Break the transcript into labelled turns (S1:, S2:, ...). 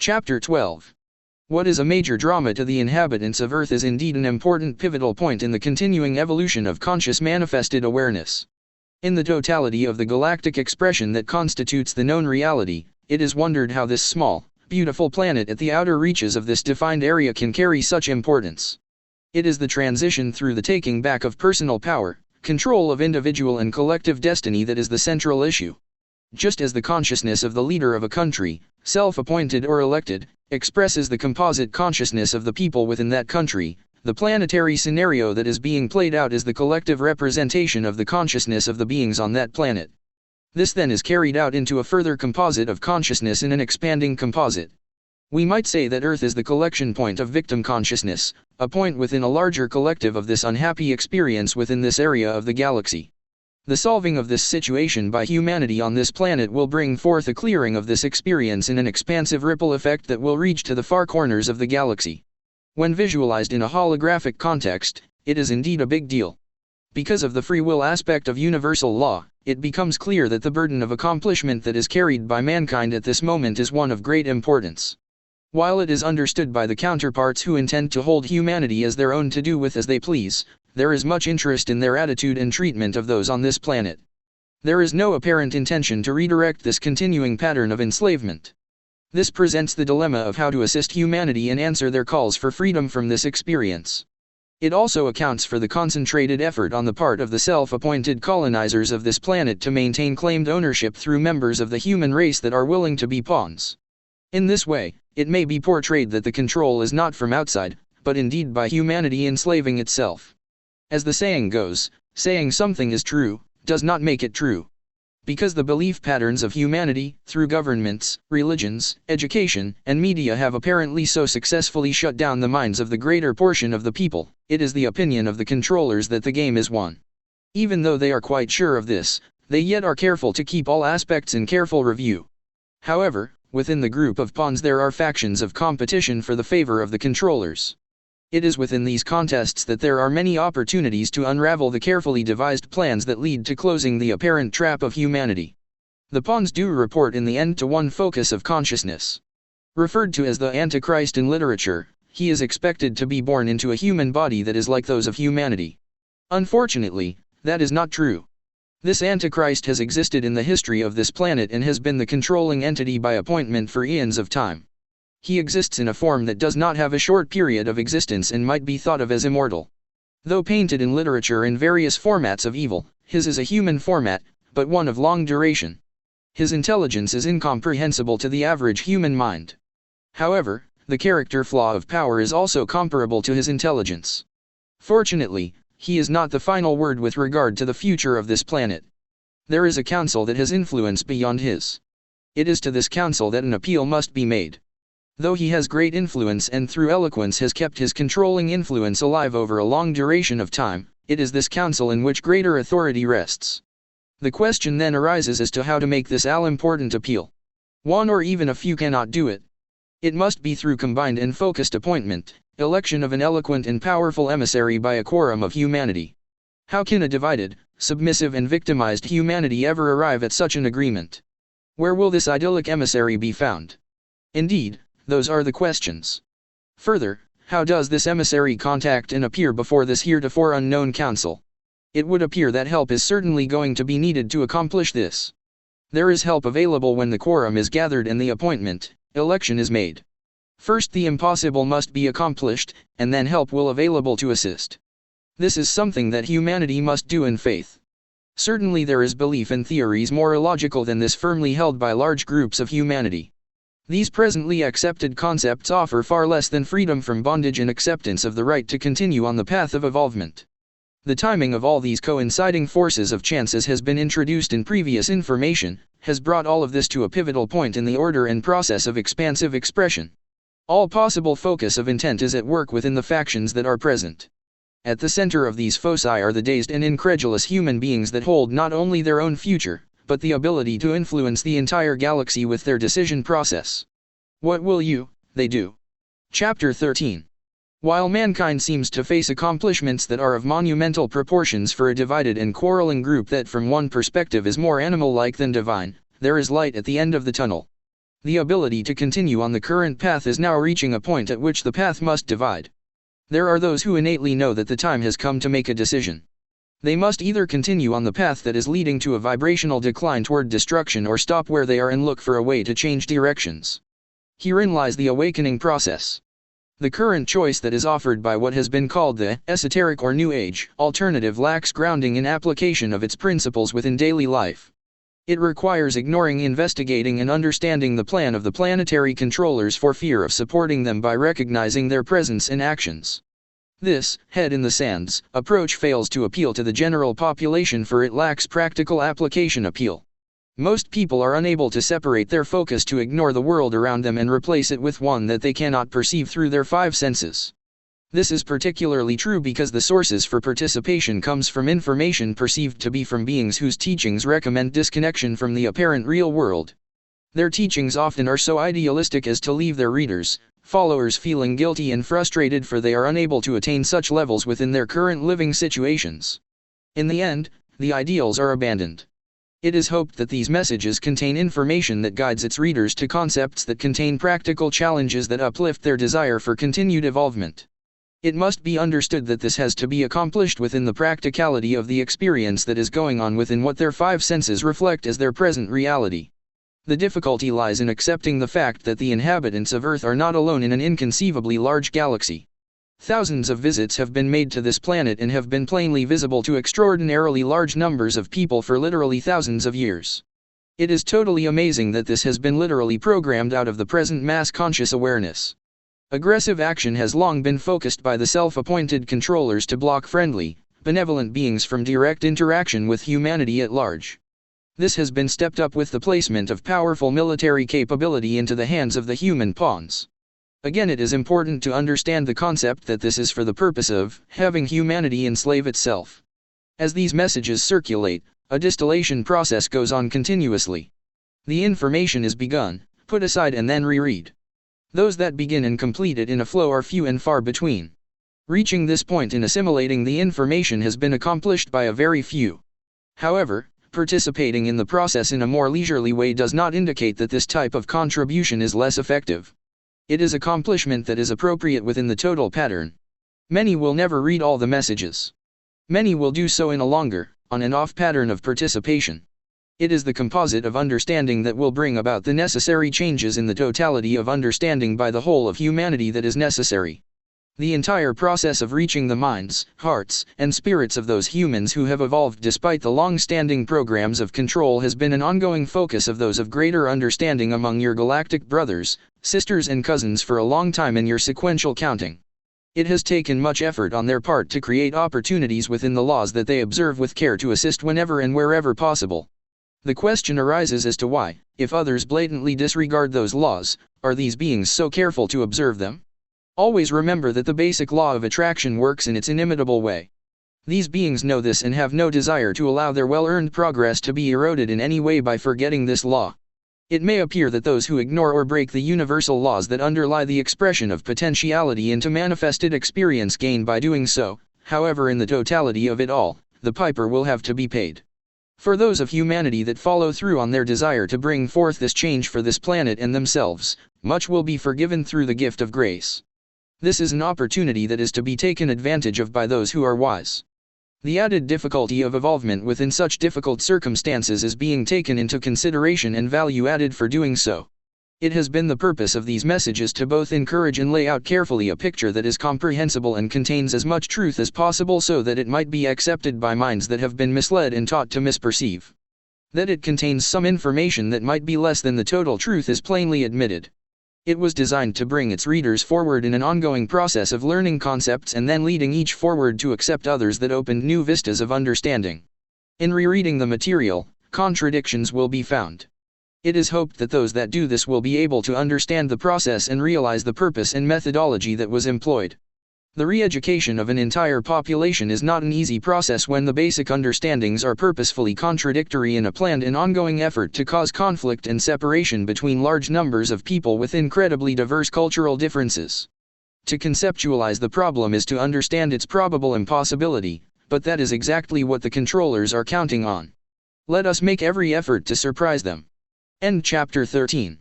S1: Chapter 12. What is a major drama to the inhabitants of Earth is indeed an important pivotal point in the continuing evolution of conscious manifested awareness. In the totality of the galactic expression that constitutes the known reality, it is wondered how this small, beautiful planet at the outer reaches of this defined area can carry such importance. It is the transition through the taking back of personal power, control of individual and collective destiny that is the central issue. Just as the consciousness of the leader of a country, self-appointed or elected, expresses the composite consciousness of the people within that country, the planetary scenario that is being played out is the collective representation of the consciousness of the beings on that planet. This then is carried out into a further composite of consciousness in an expanding composite. We might say that Earth is the collection point of victim consciousness, a point within a larger collective of this unhappy experience within this area of the galaxy. The solving of this situation by humanity on this planet will bring forth a clearing of this experience in an expansive ripple effect that will reach to the far corners of the galaxy. When visualized in a holographic context, it is indeed a big deal. Because of the free will aspect of universal law, it becomes clear that the burden of accomplishment that is carried by mankind at this moment is one of great importance. While it is understood by the counterparts who intend to hold humanity as their own to do with as they please, there is much interest in their attitude and treatment of those on this planet. There is no apparent intention to redirect this continuing pattern of enslavement. This presents the dilemma of how to assist humanity and answer their calls for freedom from this experience. It also accounts for the concentrated effort on the part of the self-appointed colonizers of this planet to maintain claimed ownership through members of the human race that are willing to be pawns. In this way, it may be portrayed that the control is not from outside, but indeed by humanity enslaving itself. As the saying goes, saying something is true, does not make it true. Because the belief patterns of humanity, through governments, religions, education, and media have apparently so successfully shut down the minds of the greater portion of the people, it is the opinion of the controllers that the game is won. Even though they are quite sure of this, they yet are careful to keep all aspects in careful review. However, within the group of pawns there are factions of competition for the favor of the controllers. It is within these contests that there are many opportunities to unravel the carefully devised plans that lead to closing the apparent trap of humanity. The pawns do report in the end to one focus of consciousness. Referred to as the Antichrist in literature, he is expected to be born into a human body that is like those of humanity. Unfortunately, that is not true. This Antichrist has existed in the history of this planet and has been the controlling entity by appointment for eons of time. He exists in a form that does not have a short period of existence and might be thought of as immortal. Though painted in literature in various formats of evil, his is a human format, but one of long duration. His intelligence is incomprehensible to the average human mind. However, the character flaw of power is also comparable to his intelligence. Fortunately, he is not the final word with regard to the future of this planet. There is a council that has influence beyond his. It is to this council that an appeal must be made. Though he has great influence and through eloquence has kept his controlling influence alive over a long duration of time, it is this council in which greater authority rests. The question then arises as to how to make this all-important appeal. One or even a few cannot do it. It must be through combined and focused appointment, election of an eloquent and powerful emissary by a quorum of humanity. How can a divided, submissive and victimized humanity ever arrive at such an agreement? Where will this idyllic emissary be found? Indeed, those are the questions. Further, how does this emissary contact and appear before this heretofore unknown council? It would appear that help is certainly going to be needed to accomplish this. There is help available when the quorum is gathered and the appointment, election is made. First the impossible must be accomplished, and then help will available to assist. This is something that humanity must do in faith. Certainly there is belief in theories more illogical than this firmly held by large groups of humanity. These presently accepted concepts offer far less than freedom from bondage and acceptance of the right to continue on the path of evolvement. The timing of all these coinciding forces of chance, as has been introduced in previous information, has brought all of this to a pivotal point in the order and process of expansive expression. All possible focus of intent is at work within the factions that are present. At the center of these foci are the dazed and incredulous human beings that hold not only their own future, but the ability to influence the entire galaxy with their decision process. What will they do? Chapter 13. While mankind seems to face accomplishments that are of monumental proportions for a divided and quarreling group that from one perspective is more animal-like than divine, there is light at the end of the tunnel. The ability to continue on the current path is now reaching a point at which the path must divide. There are those who innately know that the time has come to make a decision. They must either continue on the path that is leading to a vibrational decline toward destruction or stop where they are and look for a way to change directions. Herein lies the awakening process. The current choice that is offered by what has been called the esoteric or New Age alternative lacks grounding in application of its principles within daily life. It requires ignoring, investigating, and understanding the plan of the planetary controllers for fear of supporting them by recognizing their presence and actions. This head in the sands approach fails to appeal to the general population, for it lacks practical application appeal. Most people are unable to separate their focus to ignore the world around them and replace it with one that they cannot perceive through their five senses. This is particularly true because the sources for participation comes from information perceived to be from beings whose teachings recommend disconnection from the apparent real world. Their teachings often are so idealistic as to leave their readers, followers, feeling guilty and frustrated, for they are unable to attain such levels within their current living situations. In the end, the ideals are abandoned. It is hoped that these messages contain information that guides its readers to concepts that contain practical challenges that uplift their desire for continued evolvement. It must be understood that this has to be accomplished within the practicality of the experience that is going on within what their five senses reflect as their present reality. The difficulty lies in accepting the fact that the inhabitants of Earth are not alone in an inconceivably large galaxy. Thousands of visits have been made to this planet and have been plainly visible to extraordinarily large numbers of people for literally thousands of years. It is totally amazing that this has been literally programmed out of the present mass conscious awareness. Aggressive action has long been focused by the self-appointed controllers to block friendly, benevolent beings from direct interaction with humanity at large. This has been stepped up with the placement of powerful military capability into the hands of the human pawns. Again, it is important to understand the concept that this is for the purpose of having humanity enslave itself. As these messages circulate, a distillation process goes on continuously. The information is begun, put aside, and then reread. Those that begin and complete it in a flow are few and far between. Reaching this point in assimilating the information has been accomplished by a very few. However, participating in the process in a more leisurely way does not indicate that this type of contribution is less effective. It is accomplishment that is appropriate within the total pattern. Many will never read all the messages. Many will do so in a longer, on and off pattern of participation. It is the composite of understanding that will bring about the necessary changes in the totality of understanding by the whole of humanity that is necessary. The entire process of reaching the minds, hearts, and spirits of those humans who have evolved despite the long-standing programs of control has been an ongoing focus of those of greater understanding among your galactic brothers, sisters and cousins for a long time in your sequential counting. It has taken much effort on their part to create opportunities within the laws that they observe with care to assist whenever and wherever possible. The question arises as to why, if others blatantly disregard those laws, are these beings so careful to observe them? Always remember that the basic law of attraction works in its inimitable way. These beings know this and have no desire to allow their well-earned progress to be eroded in any way by forgetting this law. It may appear that those who ignore or break the universal laws that underlie the expression of potentiality into manifested experience gain by doing so, however, in the totality of it all, the piper will have to be paid. For those of humanity that follow through on their desire to bring forth this change for this planet and themselves, much will be forgiven through the gift of grace. This is an opportunity that is to be taken advantage of by those who are wise. The added difficulty of evolvement within such difficult circumstances is being taken into consideration and value added for doing so. It has been the purpose of these messages to both encourage and lay out carefully a picture that is comprehensible and contains as much truth as possible so that it might be accepted by minds that have been misled and taught to misperceive. That it contains some information that might be less than the total truth is plainly admitted. It was designed to bring its readers forward in an ongoing process of learning concepts and then leading each forward to accept others that opened new vistas of understanding. In rereading the material, contradictions will be found. It is hoped that those that do this will be able to understand the process and realize the purpose and methodology that was employed. The re-education of an entire population is not an easy process when the basic understandings are purposefully contradictory in a planned and ongoing effort to cause conflict and separation between large numbers of people with incredibly diverse cultural differences. To conceptualize the problem is to understand its probable impossibility, but that is exactly what the controllers are counting on. Let us make every effort to surprise them. End chapter 13.